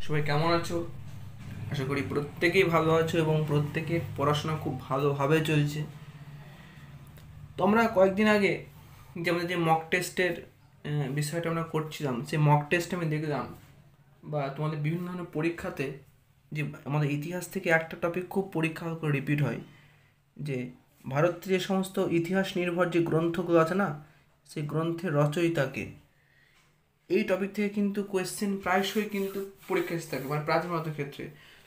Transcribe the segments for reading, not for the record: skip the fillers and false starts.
সবাই কেমন আছো? আশা করি প্রত্যেকেই ভালো আছো এবং প্রত্যেকের পড়াশোনা খুব ভালোভাবে চলছে। তো আমরা কয়েকদিন আগে যে আমাদের যে মক টেস্টের বিষয়টা আমরা করছিলাম, সেই মক টেস্টে আমি দেখলাম বা তোমাদের বিভিন্ন ধরনের পরীক্ষাতে যে আমাদের ইতিহাস থেকে একটা টপিক খুব পরীক্ষা করে রিপিট হয়, যে ভারতের যে সমস্ত ইতিহাস নির্ভর যে গ্রন্থগুলো আছে না, সেই গ্রন্থের রচয়িতাকে। এই টপিক থেকে কিন্তু কোয়েশ্চেন প্রায়শই কিন্তু পরীক্ষা এসে থাকে, মানে প্রাচীন ভারতের ক্ষেত্রে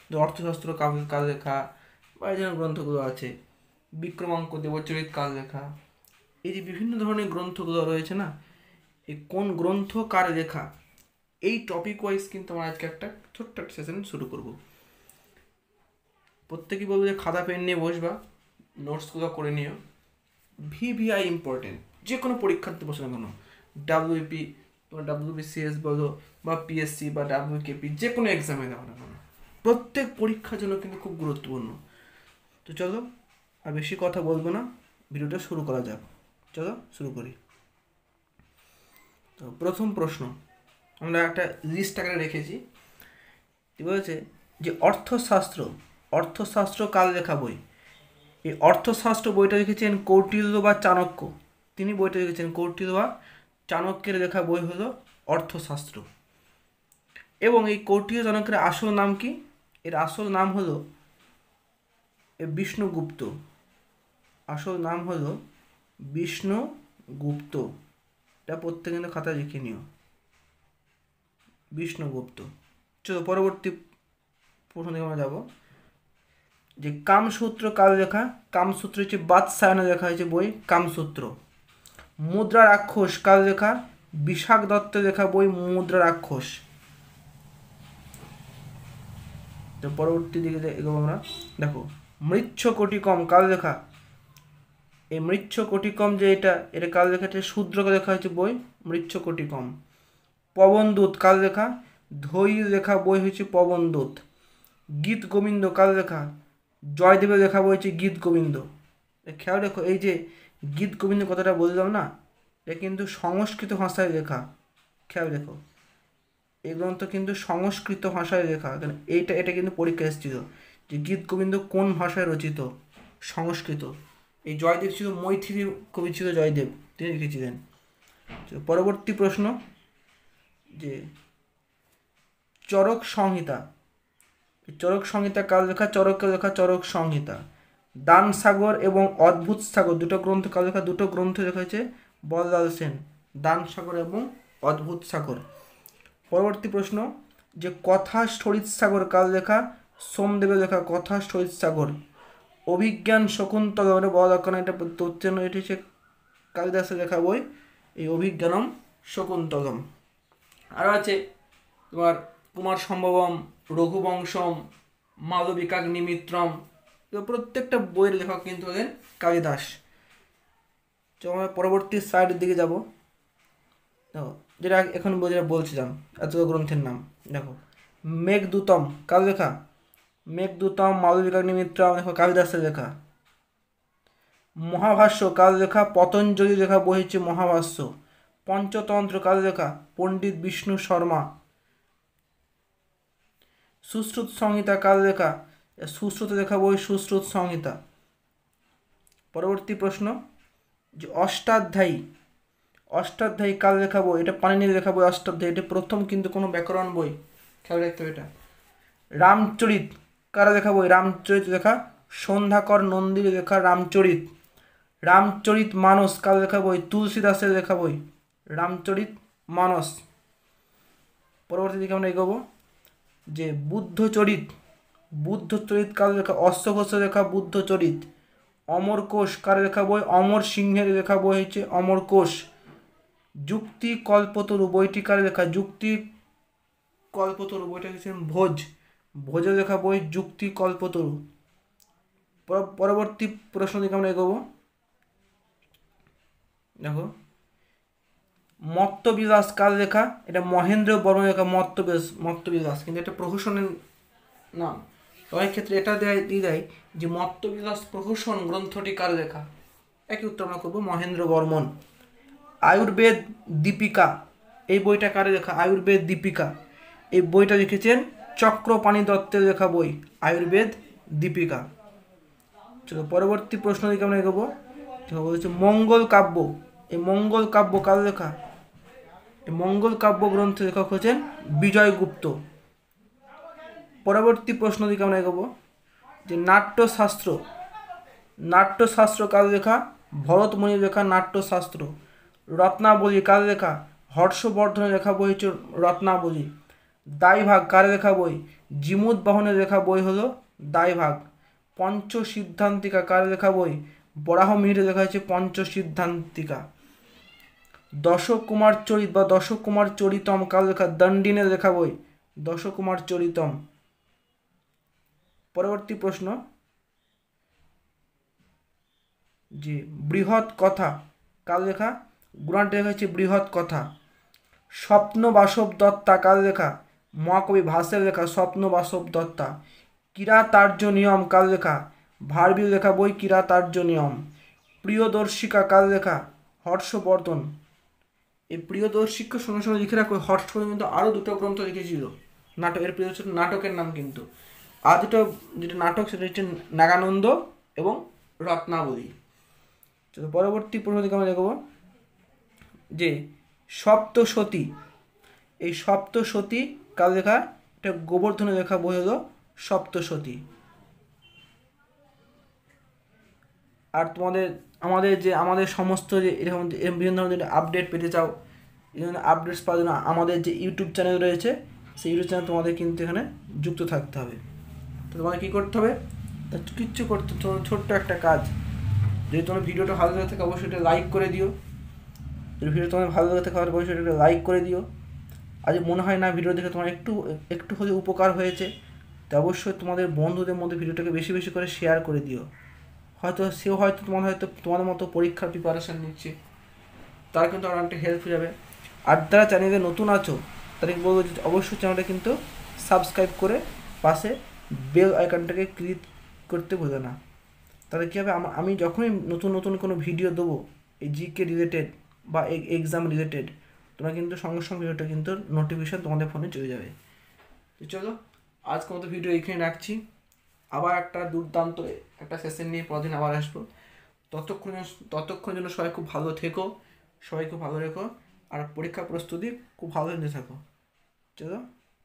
যে অর্থশাস্ত্র কাল লেখা বা এই ধরনের গ্রন্থগুলো আছে, বিক্রমাঙ্ক দেবচরিত কাল লেখা, এই যে বিভিন্ন ধরনের গ্রন্থগুলো রয়েছে না, এই কোন গ্রন্থ কার লেখা, এই টপিক ওয়াইজ কিন্তু আমরা আজকে একটা ছোট্ট একটা সেশন শুরু করব। প্রত্যেকেই বলবো যে খাতা পেন নিয়ে বসবা, নোটসগুলো করে নিও। ভিভিআই ইম্পর্টেন্ট, যে কোনো পরীক্ষার্থী বসে না কেন, ডাব্লিউপি, তোমার ডাব্লিউবিসিএস বলো বা পিএসসি বা ডাব্লিউকেপি, যে কোনো এক্সামে দেওয়া না কেন, প্রত্যেক পরীক্ষার জন্য কিন্তু খুব গুরুত্বপূর্ণ। তো চলো আর বেশি কথা বলবো না, ভিডিওটা শুরু করা যাক। চলো শুরু করি। তো প্রথম প্রশ্ন আমরা একটা লিস্ট আকারে রেখেছি। কি বলেছে যে অর্থশাস্ত্র কাল লেখা বই। এই অর্থশাস্ত্র বইটা লিখেছেন কৌটিল্য বা চাণক্য। তিনি বইটা লিখেছেন কৌটিল্য বা চাণক্যের লেখা বই হলো অর্থশাস্ত্র। এবং এই কৌটিল্য চাণক্যের আসল নাম কি? এর আসল নাম হলো বিষ্ণুগুপ্ত। আসল নাম হলো বিষ্ণুগুপ্ত। এটা প্রত্যেকে কিন্তু খাতায় লিখে নিও, বিষ্ণুগুপ্ত। চলো পরবর্তী প্রশ্ন দিকে আমরা যাবো। যে কামসূত্র কাল লেখা? কামসূত্র হচ্ছে বাদশায়নে লেখা হয়েছে বই কামসূত্র। মুদ্রা রাক্ষস কাল লেখা? বিশাখ দত্তের লেখা বই মুদ্রা রাক্ষস। তো পরবর্তী দিকে এগোবো আমরা। দেখো মৃচ্ছকটিকম কাল লেখা? এই মৃচ্ছকটিকম যে এটা কাল লেখা, এটা শূদ্রকে লেখা হয়েছে বই মৃচ্ছকটিকম। পবনদূত কাল লেখা? ধৈ লেখা বই হয়েছে পবনদূত। গীত গোবিন্দ কাল লেখা? জয়দেবের লেখা বই হচ্ছে গীত গোবিন্দ। খেয়াল রেখো, এই যে গীত গোবিন্দ কথাটা বললাম না, এটা কিন্তু সংস্কৃত ভাষায় লেখা। খেয়াল রেখো, এই গ্রন্থ কিন্তু সংস্কৃত ভাষায় লেখা। এটা কিন্তু পরীক্ষা এসেছিল যে গীত গোবিন্দ কোন ভাষায় রচিত? সংস্কৃত। এই জয়দেব ছিল মৈথিলি কবি, ছিল জয়দেব, তিনি লিখেছিলেন। পরবর্তী প্রশ্ন, যে চরক সংহিতা। চরক সংহিতা কাল লেখা? চরকের লেখা চরক সংহিতা। দান সাগর এবং অদ্ভুত সাগর দুটো গ্রন্থ কাল লেখা? দুটো গ্রন্থ লেখা হয়েছে বললাল সেন, দান সাগর এবং অদ্ভুত সাগর। পরবর্তী প্রশ্ন, যে কথা স্থরিত সাগর কাল লেখা? সোমদেবের লেখা কথা স্থরিত সাগর। অভিজ্ঞান শকুন্তলম, এটা বড় দরকার না, এটা তথ্যের নয়, এটি হচ্ছে কালিদাসের লেখা বই, এই অভিজ্ঞানম শকুন্তলম। আরও আছে তোমার কুমার সম্ভবম, রঘুবংশম, মালবিকাগ্নিমিত্রম। তো প্রত্যেকটা বইয়ের লেখক কিন্তু হলেন কালিদাস। তো আমরা পরবর্তী স্লাইডের দিকে যাব। দেখো যেটা এখন যেটা বলছিলাম, এত গ্রন্থের নাম দেখো। মেঘদূতম কাল লেখা? মেঘদূতম মালবিকাগ্নিমিত্রম দেখো কালিদাসের লেখা। মহাভাষ্য কাল লেখা? পতঞ্জলি লেখা বই হচ্ছে মহাভাষ্য। পঞ্চতন্ত্র কাল লেখা? পণ্ডিত বিষ্ণু শর্মা। সুশ্রুত সংহিতা কাল লেখা? সুশ্রুত লেখা বই সুশ্রুত সংহিতা। পরবর্তী প্রশ্ন, যে অষ্টাধ্যায়ী কাল লেখা বই? এটা পাণিনির লেখা বই অষ্টাধ্যায়ী, এটা প্রথম কিন্তু কোনো ব্যাকরণ বই, খেয়াল রাখতে হবে এটা। রামচরিত কারা লেখা বই? রামচরিত লেখা সন্ধ্যাকর নন্দীর লেখা রামচরিত। রামচরিত মানস কার লেখা বই? তুলসীদাসের লেখা বই রামচরিত মানস। পরবর্তী দিকে আমরা এগোবো। যে বুদ্ধচরিত কার লেখা? অশ্বঘোষের লেখা বুদ্ধচরিত। অমরকোষ কার লেখা বই? অমর সিংহের লেখা বই হচ্ছে অমরকোষ। যুক্তি কল্পতরু বইটি কার লেখা? যুক্তি কল্পতরু বইটা হচ্ছে ভোজের লেখা বই যুক্তি কল্পতরু। পরবর্তী প্রশ্ন দিকে আমরা এগোবো। দেখো মত্তবিলাস কার লেখা? এটা মহেন্দ্র বর্মন লেখা মত্তবিলাস, কিন্তু এটা প্রহসনের নাম। অনেক ক্ষেত্রে এটা দিয়ে দেয় যে মত্তবিলাস প্রহসন গ্রন্থটি কার লেখা? একই উত্তর আমরা করবো মহেন্দ্র বর্মন। আয়ুর্বেদ দীপিকা এই বইটা কার লেখা? আয়ুর্বেদ দীপিকা এই বইটা লিখেছেন চক্রপাণি দত্তের লেখা বই আয়ুর্বেদ দীপিকা। চলো পরবর্তী প্রশ্ন দিকে আমরা এগোবো। বলছে মঙ্গল কাব্য, এই মঙ্গল কাব্য কার লেখা? এই মঙ্গল কাব্য গ্রন্থের লেখক হচ্ছেন বিজয়গুপ্ত। পরবর্তী প্রশ্ন দিকে আমরা এগোবো যে নাট্যশাস্ত্র, নাট্যশাস্ত্র কার লেখা? ভরতমুনির লেখা নাট্যশাস্ত্র। রত্নাবলী কার লেখা? হর্ষবর্ধনের লেখা বই হচ্ছে রত্নাবলী। দায়ভাগ কার লেখা বই? জিমুদ্বাহনের লেখা বই হলো দায়ভাগ। পঞ্চসিদ্ধান্তিকা কার লেখা বই? বরাহমিহিরের লেখা হচ্ছে পঞ্চসিদ্ধান্তিকা। দশকুমার চরিত বা দশকুমার চরিতম কার লেখা? দণ্ডিনের লেখা বই দশকুমার চরিতম। পরবর্তী প্রশ্ন যে বৃহৎ কথা কার লেখা? গুণাঢ্যের লেখা হচ্ছে বৃহৎ কথা। স্বপ্ন বাসব দত্তা কার লেখা? মহাকবি ভাসের লেখা স্বপ্ন বাসব দত্তা। কিরাতার্য নিয়ম কার লেখা? ভারবির লেখা বই কিরাতার্য নিয়ম। প্রিয়দর্শিকা কার লেখা? হর্ষবর্ধন। এই প্রিয়দর্শিকা সঙ্গে সঙ্গে লিখে রাখো, হর্ষবর্ধন কিন্তু আরও দুটো গ্রন্থ লিখেছিল নাটক, এর প্রিয়দর্শিকা নাটকের নাম কিন্তু। আর দুটো যেটা নাটক সেটা হচ্ছে নাগানন্দ এবং রত্নাবলী। চলো পরবর্তী প্রশ্ন দিকে আমরা দেখব যে সপ্তসতী, এই সপ্তসতী কার লেখা? এটা গোবর্ধনের লেখা বই হলো সপ্তসতী। আর তোমাদের আমাদের সমস্ত যে এরকম বিভিন্ন ধরনের আপডেট পেতে চাও, এই ধরনের আপডেটস পাওয়ার জন্য আমাদের যে ইউটিউব চ্যানেল রয়েছে সেই ইউটিউব চ্যানেল তোমাদের কিন্তু এখানে যুক্ত থাকতে হবে। তো তোমাদের কী করতে হবে? কিচ্ছু করতে, ছোট্ট একটা কাজ, যদি তোমার ভিডিওটা ভালো লাগে থাকে অবশ্যই এটা লাইক করে দিও। যদি ভিডিও তোমার ভালো লাগে থাকে অবশ্যই এটা লাইক করে দিও। আর যদি মনে হয় না ভিডিও দেখে তোমার একটু হলে উপকার হয়েছে, তো অবশ্যই তোমাদের বন্ধুদের মধ্যে ভিডিওটাকে বেশি বেশি করে শেয়ার করে দিও। হয়তো সেও হয়তো তোমাদের মতো পরীক্ষার প্রিপারেশান নিচ্ছে, তারা কিন্তু আমার অনেকটা হেল্প হয়ে যাবে। আর যারা চ্যানেলে নতুন আছো তাদেরকে বলবো যে অবশ্যই চ্যানেলটা কিন্তু সাবস্ক্রাইব করে পাশে বেল আইকনটাকে ক্লিক করতে ভুলো না। তাহলে কী হবে, আমি যখনই নতুন নতুন কোনো ভিডিও দেবো এই জিকে রিলেটেড বা এক্সাম রিলেটেড, তোমরা কিন্তু সঙ্গে সঙ্গে ভিডিওটা কিন্তু নোটিফিকেশান তোমাদের ফোনে চলে যাবে। তো চলো আজকের মতো ভিডিও এইখানে রাখছি। আবার একটা দুর্দান্ত একটা সেশন নিয়ে পরদিন আবার আসবো। ততক্ষণ জন্য সবাই খুব ভালো থেকো, সবাই খুব ভালো রেখো, আর পরীক্ষা প্রস্তুতি খুব ভালো নিতে থাকো। চলো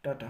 টাটা।